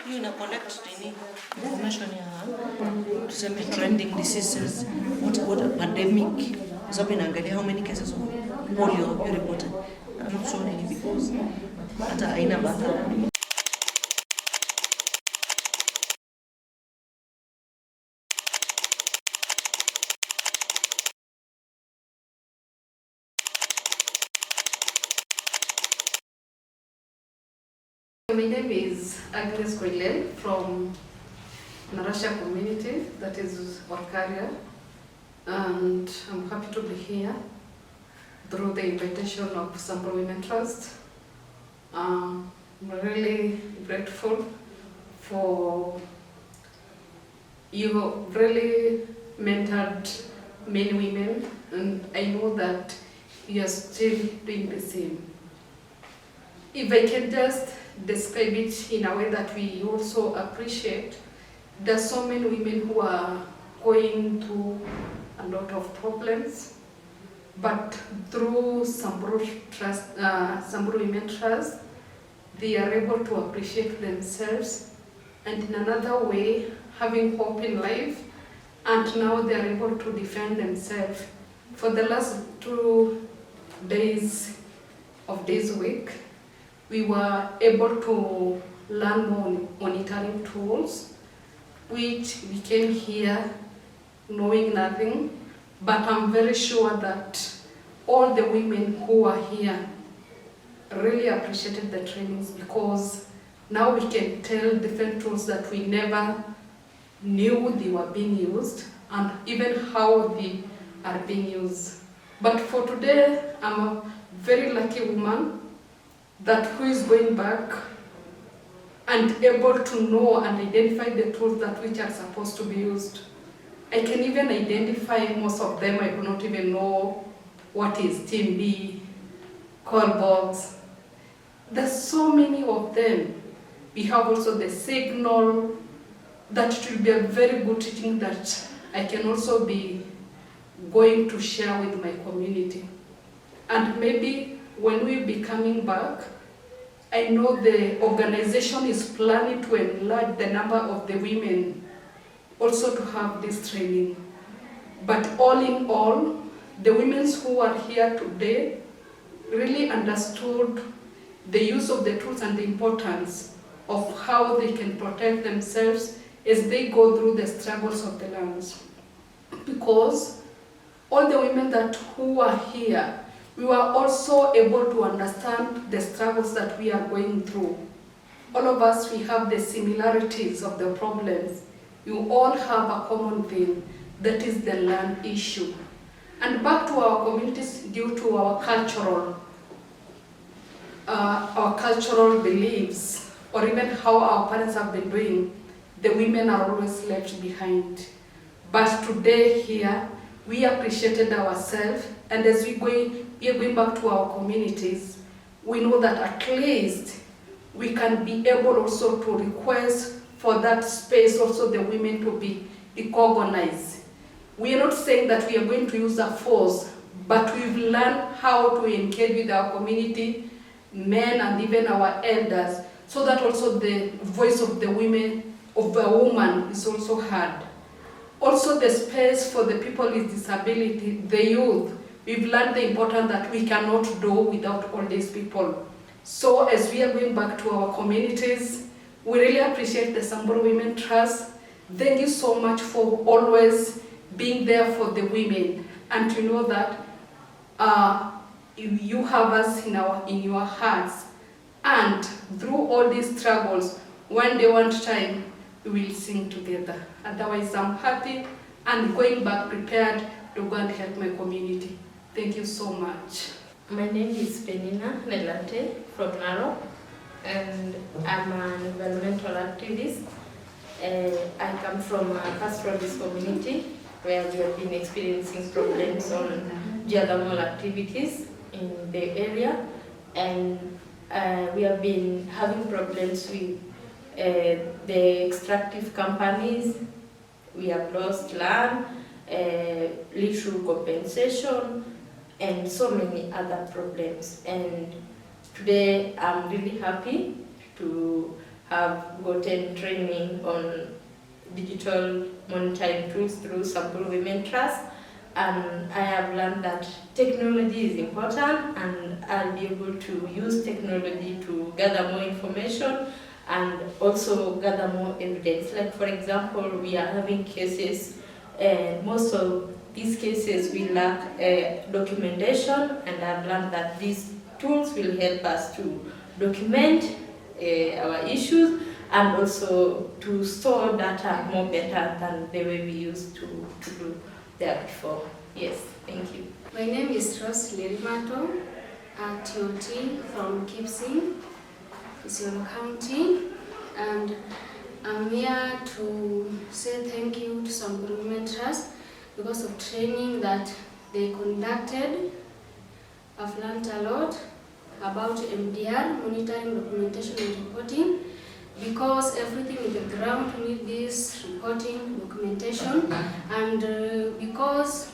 hiyo ina collect nini information ya tuseme trending diseases, what pandemic, sababu inaangalia how many cases of polio you reported. I'm not sure any because hata haina bata. My name is Agnes Koilel from Narasha community, that is Orkaria, and I'm happy to be here through the invitation of Samburu Women Trust. I'm really grateful for you really mentored many women, and I know that you are still doing the same. If I can just describe it in a way that we also appreciate, there are so many women who are going through a lot of problems, but through Samburu Women Trust, they are able to appreciate themselves, and in another way, having hope in life, and now they are able to defend themselves. For the last 2 days of this week, we were able to learn more monitoring tools, which we came here knowing nothing, but I'm very sure that all the women who are here really appreciated the trainings, because now we can tell different tools that we never knew they were being used, and even how they are being used. But for today, I'm a very lucky woman that who is going back and able to know and identify the tools that which are supposed to be used. I can even identify most of them. I do not even know what is Team B, call box. There's so many of them. We have also the signal. That it will be a very good teaching that I can also be going to share with my community. And maybe when we be coming back, I know the organization is planning to enlarge the number of the women also to have this training. But all in all, the women who are here today really understood the use of the tools and the importance of how they can protect themselves as they go through the struggles of the lands. Because all the women who are here, we were also able to understand the struggles that we are going through. All of us, we have the similarities of the problems. You all have a common thing, that is the land issue. And back to our communities, due to our cultural beliefs, or even how our parents have been doing, the women are always left behind. But today here, we appreciated ourselves, and as we are going back to our communities, we know that at least we can be able also to request for that space also the women to be recognized. We are not saying that we are going to use a force, but we've learned how to engage with our community, men and even our elders, so that also the voice of the women, of the woman is also heard. Also the space for the people with disability, the youth, we've learned the importance that we cannot do without all these people. So as we are going back to our communities, we really appreciate the Samburu Women Trust. Thank you so much for always being there for the women, and to know that you have us in your hearts, and through all these struggles, one day, one time, we will sing together. Otherwise, I'm happy and going back prepared to go and help my community. Thank you so much. My name is Penina Nelate from Narok, and I'm an environmental activist. I come from a pastoralist community where we have been experiencing problems on geothermal activities in the area, and we have been having problems with the extractive companies. We have lost land, little compensation, and so many other problems. And today I'm really happy to have gotten training on digital monitoring tools through Sample Women Trust, and I have learned that technology is important, and I'll be able to use technology to gather more information and also gather more evidence. Like for example, we are having cases, and most of these cases we lack documentation, and I've learned that these tools will help us to document our issues and also to store data more better than the way we used to do that before. Yes, thank you. My name is Rose Lerimato, a TOT from Kipsing, Isiolo County, and I'm here to say thank you to Sample Women Trust because of training that they conducted. I've learned a lot about MDR, monitoring, documentation and reporting, because everything in the ground need this reporting, documentation, and because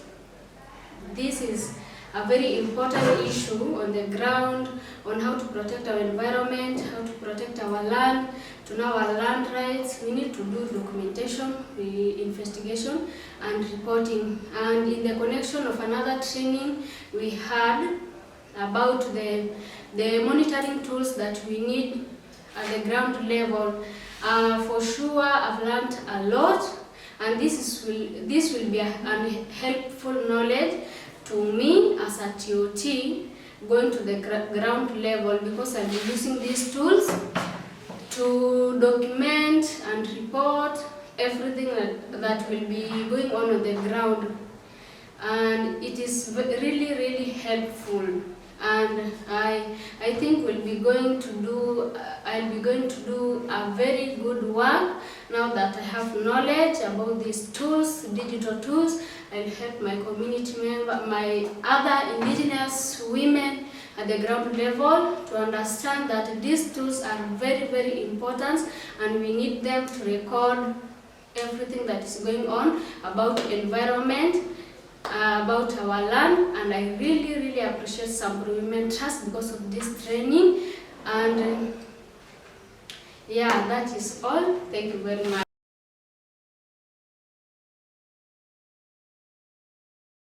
this is a very important issue on the ground on how to protect our environment, how to protect our land, to know our land rights. We need to do documentation, investigation and reporting. And in the connection of another training we had about the monitoring tools that we need at the ground level. For sure I've learned a lot, and this will be a helpful knowledge to me as a TOT going to the ground level, because I'll be using these tools to document and report everything that will be going on the ground, and it is really helpful. And I think I'll be going to do a very good work now that I have knowledge about these tools, digital tools. I'll help my community member, my other indigenous women at the ground level to understand that these tools are very important, and we need them to record everything that is going on about environment, about our land. And I really appreciate Sample Women Trust because of this training. And yeah, that is all. Thank you very much.